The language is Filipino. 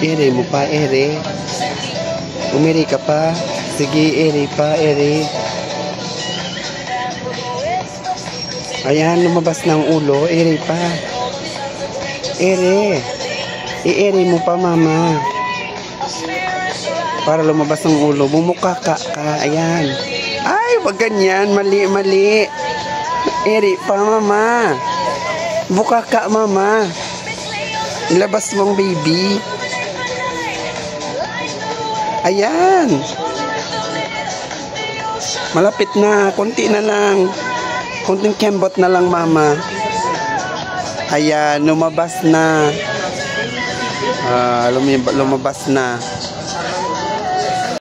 Ere mo pa, ere. Umiri ka pa. Sige, ere pa, ere. Ayan, lumabas na ang ulo. Ere pa. Ere. I-ere mo pa, mama. Para lumabas ang ulo. Bumuka ka. Ayan. Ay, wag ganyan. Mali, mali. Ere pa, mama. Buka ka, mama. Ilabas mong baby. Ayan. Malapit na. Kunti na lang. Kunting kembot na lang, mama. Ayan, lumabas na. Lumabas na.